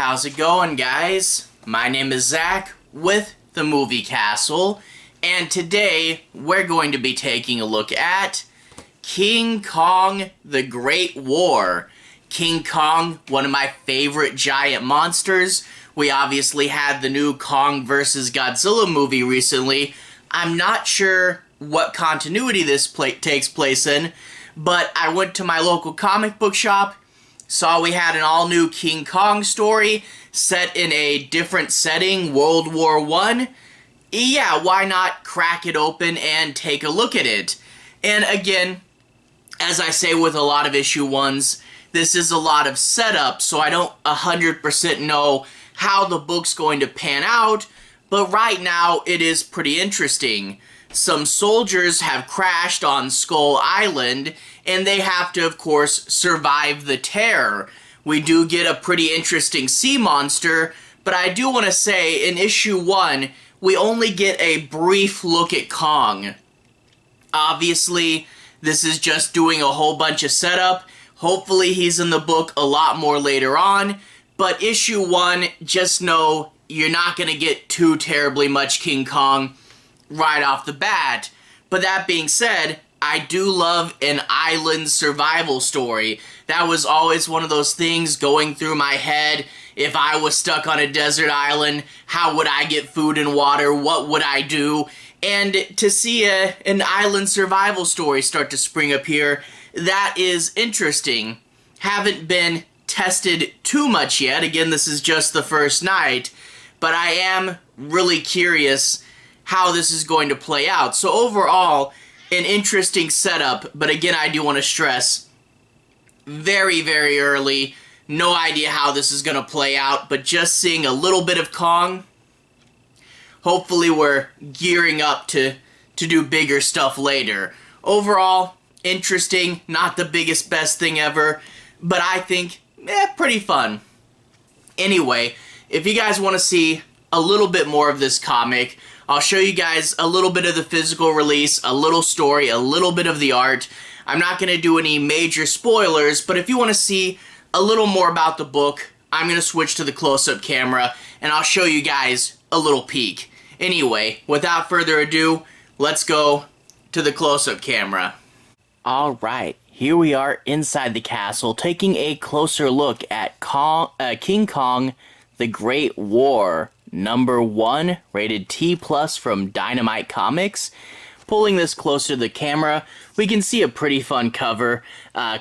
how's it going, guys? My name is Zach with the Movie Castle, and today we're going to be taking a look at King Kong: The Great War. King Kong, one of my favorite giant monsters. We obviously had the new Kong vs. Godzilla movie recently. I'm not sure what continuity this takes place in, but I went to my local comic book shop, saw we had an all-new King Kong story set in a different setting, World War I. Yeah, why not crack it open and take a look at it? And again, as I say with a lot of issue ones, this is a lot of setup, so I don't 100% know how the book's going to pan out, but right now it is pretty interesting. Some soldiers have crashed on Skull Island, and they have to, of course, survive the terror. We do get a pretty interesting sea monster, but I do want to say, in issue 1, we only get a brief look at Kong. Obviously, this is just doing a whole bunch of setup. Hopefully he's in the book a lot more later on, but issue 1, just know you're not going to get too terribly much King Kong right off the bat. But that being said, I do love an island survival story. That was always one of those things going through my head. If I was stuck on a desert island, how would I get food and water? What would I do? And to see an island survival story start to spring up here, that is interesting. Haven't been tested too much yet. Again, this is just the first night, but I am really curious how this is going to play out. So overall, an interesting setup, but again, I do want to stress, very, very early, no idea how this is going to play out, but just seeing a little bit of Kong, hopefully we're gearing up to do bigger stuff later. Overall, interesting, not the biggest, best thing ever, but I think, pretty fun. Anyway, if you guys want to see a little bit more of this comic, I'll show you guys a little bit of the physical release, a little story, a little bit of the art. I'm not going to do any major spoilers, but if you want to see a little more about the book, I'm going to switch to the close-up camera, and I'll show you guys a little peek. Anyway, without further ado, let's go to the close-up camera. Alright, here we are inside the castle, taking a closer look at King Kong: The Great War, number 1, rated T+ from Dynamite Comics. Pulling this closer to the camera, we can see a pretty fun cover.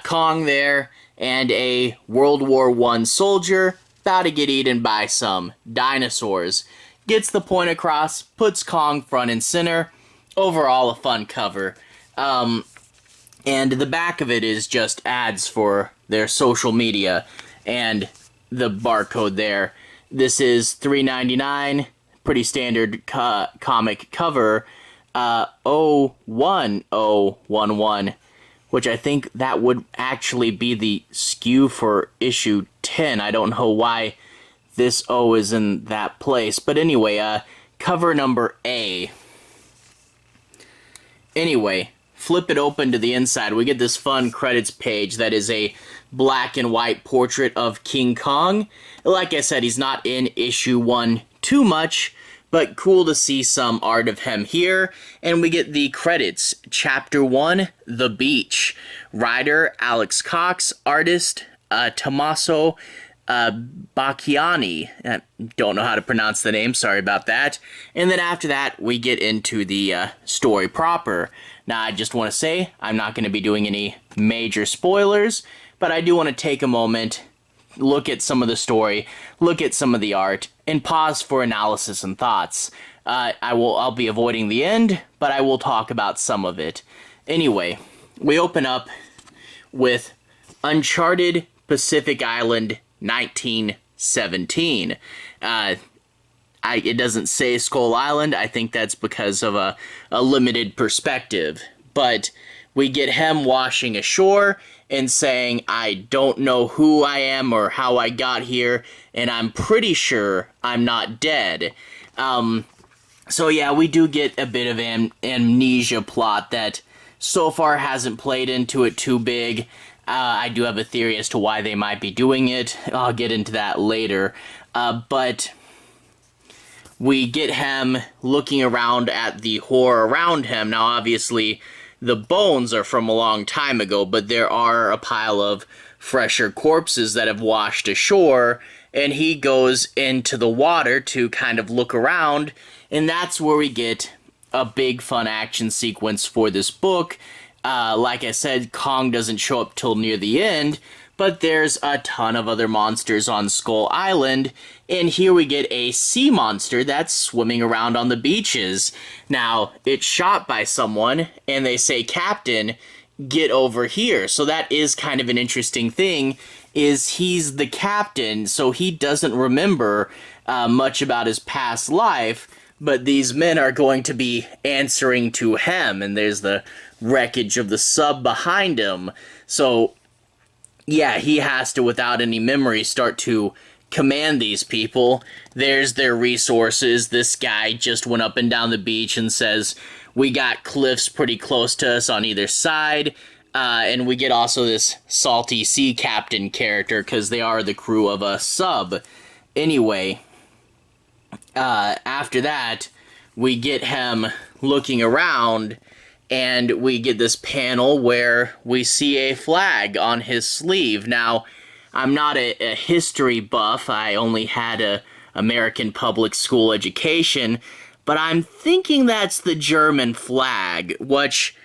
Kong there, and a World War I soldier about to get eaten by some dinosaurs. Gets the point across, puts Kong front and center. Overall, a fun cover. And the back of it is just ads for their social media, and the barcode there. This is $3.99, pretty standard comic cover, 01011, which I think that would actually be the SKU for issue 10. I don't know why this O is in that place, but anyway, cover number A. Anyway, flip it open to the inside, we get this fun credits page that is a black and white portrait of King Kong. Like I said, he's not in issue 1 too much, but cool to see some art of him here. And we get the credits. Chapter 1, The Beach. Writer, Alex Cox. Artist, Tommaso Bianchi. I don't know how to pronounce the name, sorry about that. And then after that, we get into the story proper. Now, I just want to say, I'm not going to be doing any major spoilers, but I do want to take a moment, look at some of the story, look at some of the art, and pause for analysis and thoughts. I'll be avoiding the end, but I will talk about some of it. Anyway, we open up with Uncharted Pacific Island 1917. It doesn't say Skull Island. I think that's because of a limited perspective. But we get him washing ashore and saying, I don't know who I am or how I got here, and I'm pretty sure I'm not dead. So yeah, we do get a bit of amnesia plot that so far hasn't played into it too big. I do have a theory as to why they might be doing it. I'll get into that later. But we get him looking around at the horror around him. Now, obviously, the bones are from a long time ago, but there are a pile of fresher corpses that have washed ashore, and he goes into the water to kind of look around, and that's where we get a big fun action sequence for this book. Like I said, Kong doesn't show up till near the end, but there's a ton of other monsters on Skull Island, and here we get a sea monster that's swimming around on the beaches. Now, it's shot by someone, and they say, "Captain, get over here." So that is kind of an interesting thing, is he's the captain, so he doesn't remember much about his past life, but these men are going to be answering to him, and there's the wreckage of the sub behind him. So yeah, he has to, without any memory, start to command these people. There's their resources. This guy just went up and down the beach and says, "We got cliffs pretty close to us on either side." And we get also this salty sea captain character, because they are the crew of a sub. Anyway, after that, we get him looking around, and we get this panel where we see a flag on his sleeve. Now, I'm not a history buff. I only had a American public school education, but I'm thinking that's the German flag, which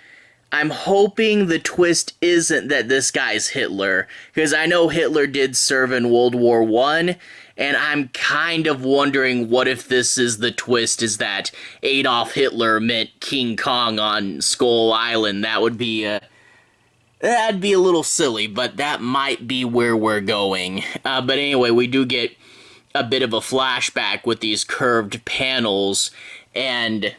I'm hoping the twist isn't that this guy's Hitler, because I know Hitler did serve in World War I, and I'm kind of wondering what if this is the twist, is that Adolf Hitler meant King Kong on Skull Island. That would be that'd be a little silly, but that might be where we're going. But anyway, we do get a bit of a flashback with these curved panels, and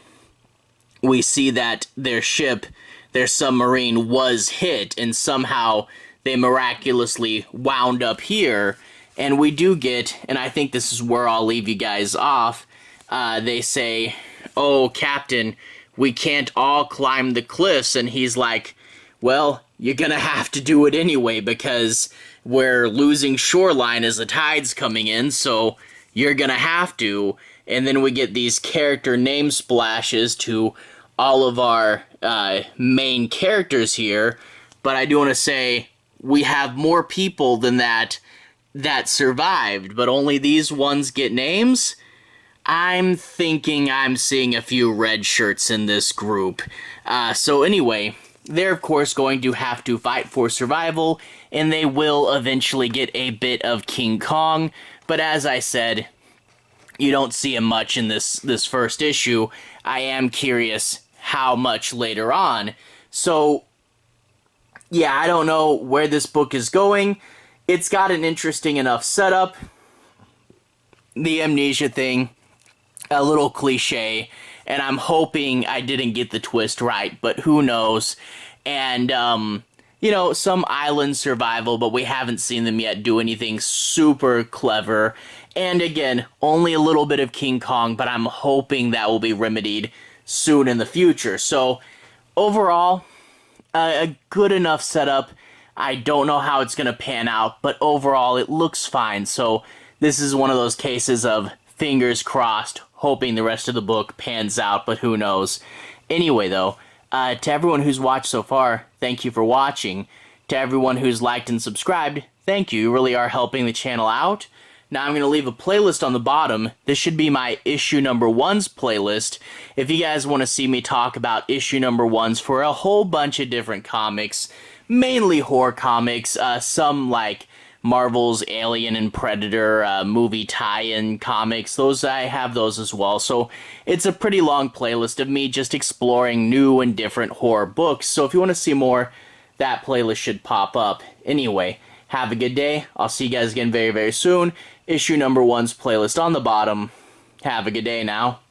we see that their ship, their submarine, was hit, and somehow they miraculously wound up here. And we do get, and I think this is where I'll leave you guys off, they say, "Oh, Captain, we can't all climb the cliffs," and he's like, "Well, you're gonna have to do it anyway, because we're losing shoreline as the tide's coming in, so you're gonna have to." And then we get these character name splashes to all of our main characters here, but I do want to say, we have more people than that survived, but only these ones get names. I'm thinking I'm seeing a few red shirts in this group. So anyway, they're of course going to have to fight for survival, and they will eventually get a bit of King Kong, but as I said, you don't see him much in this first issue. I am curious how much later on. So yeah, I don't know where this book is going. It's got an interesting enough setup. The amnesia thing, a little cliche, and I'm hoping I didn't get the twist right, but who knows. And, you know, some island survival, but we haven't seen them yet do anything super clever. And again, only a little bit of King Kong, but I'm hoping that will be remedied soon in the future. So, overall, a good enough setup. I don't know how it's going to pan out, but overall it looks fine. So this is one of those cases of fingers crossed, hoping the rest of the book pans out, but who knows. Anyway, though, to everyone who's watched so far, thank you for watching. To everyone who's liked and subscribed, thank you. You really are helping the channel out. Now I'm going to leave a playlist on the bottom. This should be my issue number 1's playlist. If you guys want to see me talk about issue number 1's for a whole bunch of different comics, mainly horror comics, some like Marvel's Alien and Predator movie tie-in comics, I have those as well. So it's a pretty long playlist of me just exploring new and different horror books. So if you want to see more, that playlist should pop up. Anyway, have a good day. I'll see you guys again very, very soon. Issue number 1's playlist on the bottom. Have a good day now.